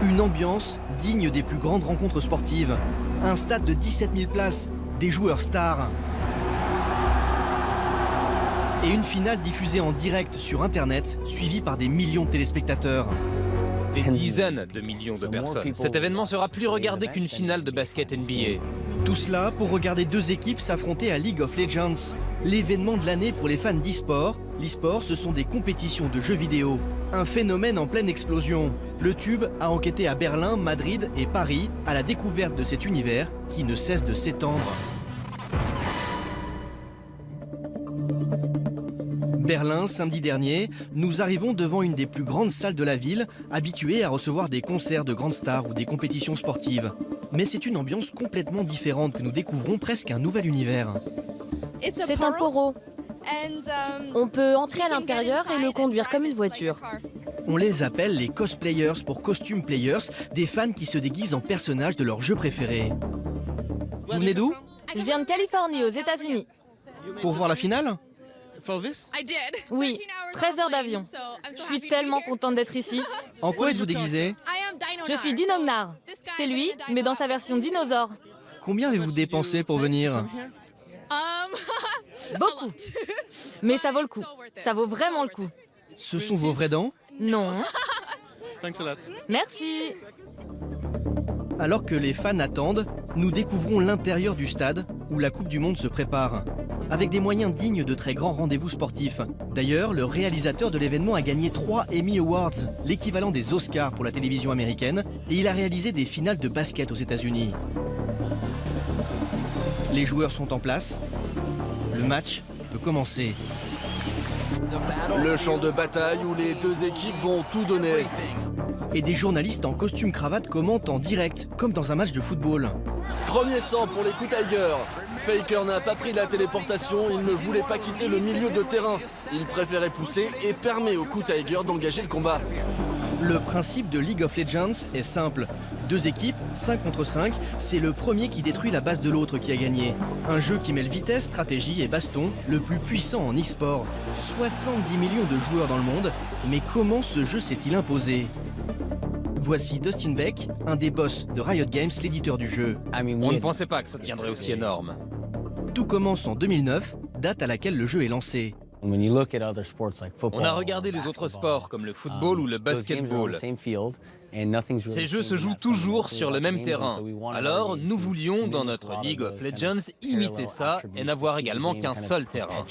Une ambiance digne des plus grandes rencontres sportives. Un stade de 17 000 places, des joueurs stars. Et une finale diffusée en direct sur Internet, suivie par des millions de téléspectateurs. Des dizaines de millions de personnes. Cet événement sera plus regardé qu'une finale de basket NBA. Tout cela pour regarder deux équipes s'affronter à League of Legends. L'événement de l'année pour les fans d'e-sport. L'e-sport, ce sont des compétitions de jeux vidéo. Un phénomène en pleine explosion. Le Tube a enquêté à Berlin, Madrid et Paris à la découverte de cet univers qui ne cesse de s'étendre. Berlin, samedi dernier, nous arrivons devant une des plus grandes salles de la ville, habituée à recevoir des concerts de grandes stars ou des compétitions sportives. Mais c'est une ambiance complètement différente que nous découvrons presque un nouvel univers. C'est un poro. On peut entrer à l'intérieur et le conduire comme une voiture. On les appelle les cosplayers pour costume players, des fans qui se déguisent en personnages de leur jeu préféré. Vous venez d'où? Je viens de Californie, aux États-Unis. Pour voir la finale? Oui, 13 heures d'avion. Je suis tellement contente d'être ici. En quoi êtes-vous déguisé? Je suis Dinognar. C'est lui, mais dans sa version dinosaure. Combien avez-vous dépensé pour venir? Beaucoup. Mais ça vaut le coup. Ça vaut vraiment le coup. Ce sont vos vraies dents? Non. Merci. Alors que les fans attendent, nous découvrons l'intérieur du stade où la Coupe du Monde se prépare. Avec des moyens dignes de très grands rendez-vous sportifs. D'ailleurs, le réalisateur de l'événement a gagné 3 Emmy Awards, l'équivalent des Oscars pour la télévision américaine, et il a réalisé des finales de basket aux États-Unis. Les joueurs sont en place. Le match peut commencer. Le champ de bataille où les deux équipes vont tout donner. Et des journalistes en costume cravate commentent en direct, comme dans un match de football. Premier sang pour les Tigers. Faker n'a pas pris la téléportation, il ne voulait pas quitter le milieu de terrain. Il préférait pousser et permet aux Tigers d'engager le combat. Le principe de League of Legends est simple. Deux équipes, 5 contre 5, c'est le premier qui détruit la base de l'autre qui a gagné. Un jeu qui mêle vitesse, stratégie et baston, le plus puissant en e-sport. 70 millions de joueurs dans le monde, mais comment ce jeu s'est-il imposé? Voici Dustin Beck, un des boss de Riot Games, l'éditeur du jeu. On ne pensait pas que ça deviendrait aussi énorme. Tout commence en 2009, date à laquelle le jeu est lancé. On a regardé les autres sports comme le football ou le basketball. Ces jeux se jouent toujours sur le même terrain. Alors, nous voulions, dans notre League of Legends, imiter ça et n'avoir également qu'un seul terrain.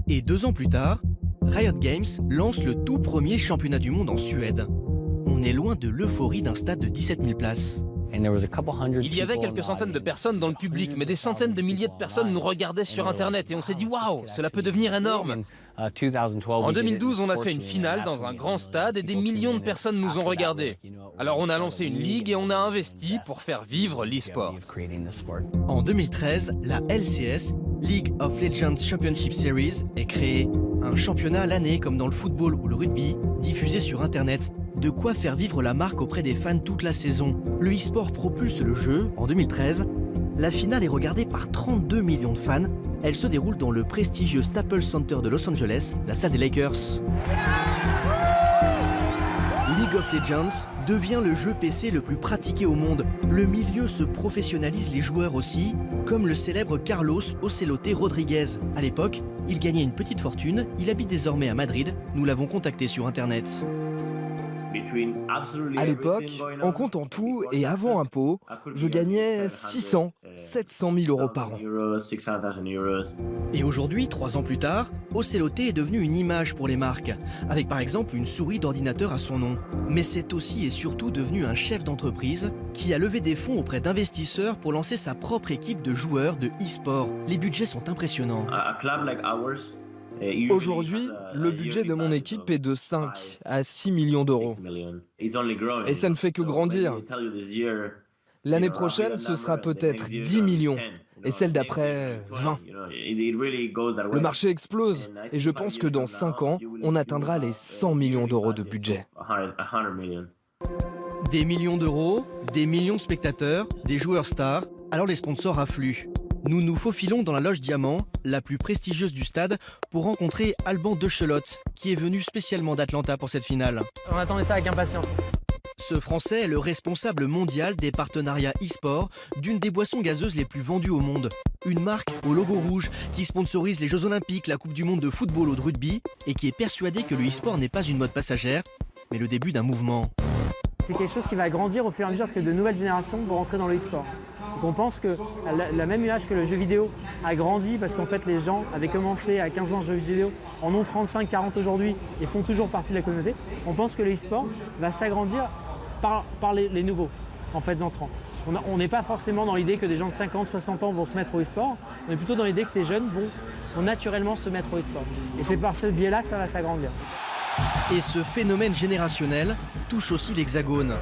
Et 2 ans plus tard, Riot Games lance le tout premier championnat du monde en Suède. On est loin de l'euphorie d'un stade de 17 000 places. Il y avait quelques centaines de personnes dans le public, mais des centaines de milliers de personnes nous regardaient sur Internet et on s'est dit « Waouh, cela peut devenir énorme !» En 2012, on a fait une finale dans un grand stade et des millions de personnes nous ont regardés. Alors on a lancé une ligue et on a investi pour faire vivre l'e-sport. En 2013, la LCS, League of Legends Championship Series, est créée. Un championnat à l'année comme dans le football ou le rugby, diffusé sur Internet. De quoi faire vivre la marque auprès des fans toute la saison. Le e-sport propulse le jeu en 2013. La finale est regardée par 32 millions de fans. Elle se déroule dans le prestigieux Staples Center de Los Angeles, la salle des Lakers. League of Legends devient le jeu PC le plus pratiqué au monde. Le milieu se professionnalise les joueurs aussi, comme le célèbre Carlos Ocelote Rodriguez. À l'époque, il gagnait une petite fortune, il habite désormais à Madrid, nous l'avons contacté sur Internet. À l'époque, en comptant tout et avant impôt, je gagnais 600, 700 000 euros par an. Et aujourd'hui, 3 ans plus tard, Ocelote est devenu une image pour les marques, avec par exemple une souris d'ordinateur à son nom. Mais c'est aussi et surtout devenu un chef d'entreprise qui a levé des fonds auprès d'investisseurs pour lancer sa propre équipe de joueurs de e-sport. Les budgets sont impressionnants. Aujourd'hui, le budget de mon équipe est de 5 à 6 millions d'euros. Et ça ne fait que grandir. L'année prochaine, ce sera peut-être 10 millions. Et celle d'après, 20. Le marché explose. Et je pense que dans 5 ans, on atteindra les 100 millions d'euros de budget. Des millions d'euros, des millions de spectateurs, des joueurs stars, alors les sponsors affluent. Nous nous faufilons dans la loge Diamant, la plus prestigieuse du stade, pour rencontrer Alban Dechelotte, qui est venu spécialement d'Atlanta pour cette finale. On attendait ça avec impatience. Ce Français est le responsable mondial des partenariats e-sport d'une des boissons gazeuses les plus vendues au monde. Une marque au logo rouge qui sponsorise les Jeux Olympiques, la Coupe du Monde de football ou de rugby et qui est persuadé que le e-sport n'est pas une mode passagère, mais le début d'un mouvement. C'est quelque chose qui va grandir au fur et à mesure que de nouvelles générations vont rentrer dans le e-sport. Donc on pense que la même image que le jeu vidéo a grandi parce qu'en fait les gens avaient commencé à 15 ans de jeux vidéo, en ont 35, 40 aujourd'hui et font toujours partie de la communauté. On pense que le e-sport va s'agrandir par les nouveaux en fait entrants. On n'est pas forcément dans l'idée que des gens de 50, 60 ans vont se mettre au e-sport, on est plutôt dans l'idée que les jeunes vont naturellement se mettre au e-sport. Et c'est par ce biais-là que ça va s'agrandir. Et ce phénomène générationnel touche aussi l'Hexagone.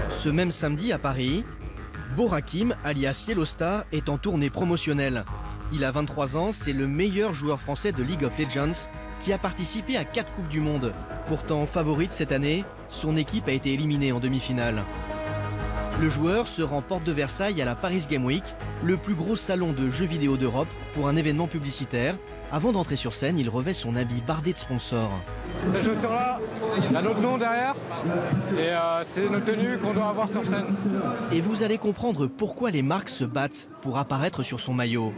Ce même samedi à Paris, Borakim, alias Yellowstar, est en tournée promotionnelle. Il a 23 ans, c'est le meilleur joueur français de League of Legends qui a participé à 4 Coupes du Monde. Pourtant favorite cette année, son équipe a été éliminée en demi-finale. Le joueur se rend porte de Versailles à la Paris Game Week, le plus gros salon de jeux vidéo d'Europe, pour un événement publicitaire. Avant d'entrer sur scène, il revêt son habit bardé de sponsors. Cette chaussure-là, il y a notre nom derrière et c'est notre tenue qu'on doit avoir sur scène. Et vous allez comprendre pourquoi les marques se battent pour apparaître sur son maillot.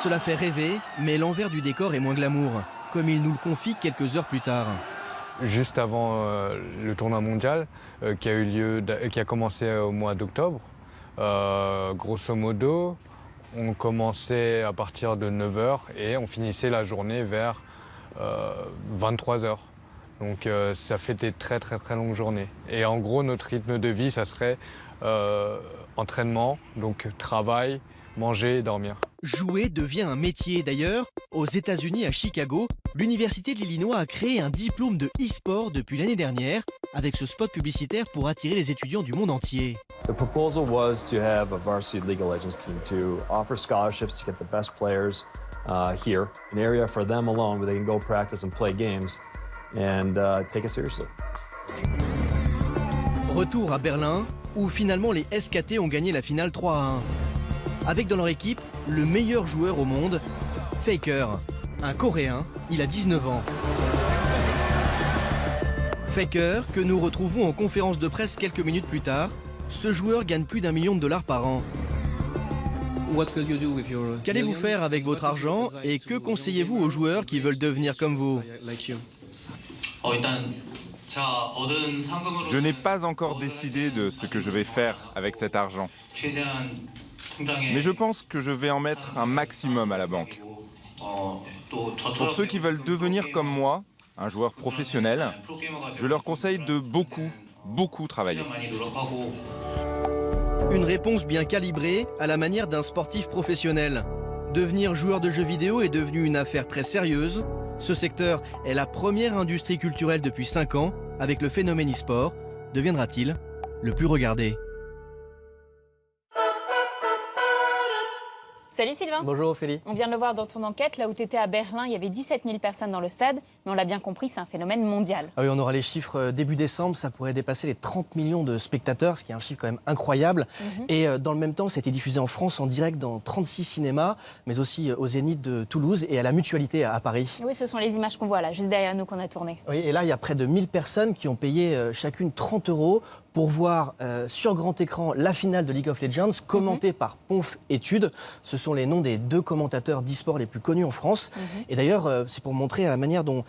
Cela fait rêver, mais l'envers du décor est moins glamour, comme il nous le confie quelques heures plus tard. Juste avant le tournoi mondial qui a commencé au mois d'octobre, grosso modo, on commençait à partir de 9h et on finissait la journée vers 23h. Donc ça fait des très longues journées. Et en gros, notre rythme de vie, ça serait entraînement, donc travail, manger et dormir. Jouer devient un métier. D'ailleurs, aux États-Unis, à Chicago, l'Université de l'Illinois a créé un diplôme de e-sport depuis l'année dernière, avec ce spot publicitaire pour attirer les étudiants du monde entier. The proposal was to have a varsity League of Legends team to offer scholarships to get the best players here, an area for them alone where they can go practice and play games and take it seriously. Retour à Berlin, où finalement les SKT ont gagné la finale 3-1. Avec dans leur équipe le meilleur joueur au monde, Faker, un Coréen, il a 19 ans. Faker, que nous retrouvons en conférence de presse quelques minutes plus tard, ce joueur gagne plus d'1 million de dollars par an. Qu'allez-vous faire avec votre argent et que conseillez-vous aux joueurs qui veulent devenir comme vous? Je n'ai pas encore décidé de ce que je vais faire avec cet argent. Mais je pense que je vais en mettre un maximum à la banque. Pour ceux qui veulent devenir comme moi, un joueur professionnel, je leur conseille de beaucoup travailler. Une réponse bien calibrée à la manière d'un sportif professionnel. Devenir joueur de jeux vidéo est devenu une affaire très sérieuse. Ce secteur est la première industrie culturelle depuis 5 ans. Avec le phénomène e-sport, deviendra-t-il le plus regardé? Salut Sylvain. Bonjour Ophélie. On vient de le voir dans ton enquête, là où tu étais à Berlin, il y avait 17 000 personnes dans le stade, mais on l'a bien compris, c'est un phénomène mondial. Ah oui, on aura les chiffres début décembre, ça pourrait dépasser les 30 millions de spectateurs, ce qui est un chiffre quand même incroyable. Et dans le même temps, ça a été diffusé en France en direct dans 36 cinémas, mais aussi au Zénith de Toulouse et à la Mutualité à Paris. Oui, ce sont les images qu'on voit là, juste derrière nous, qu'on a tournées. Oui, et là, il y a près de 1000 personnes qui ont payé chacune 30 € pour voir sur grand écran la finale de League of Legends, commentée par Ponf Études. Ce sont les noms des 2 commentateurs d'e-sport les plus connus en France. Et d'ailleurs, c'est pour montrer la manière dont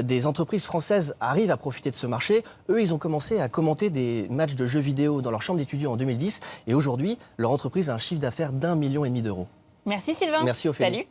des entreprises françaises arrivent à profiter de ce marché. Eux, ils ont commencé à commenter des matchs de jeux vidéo dans leur chambre d'étudiants en 2010. Et aujourd'hui, leur entreprise a un chiffre d'affaires d'1,5 million d'euros. Merci Sylvain. Merci Ophélie. Salut.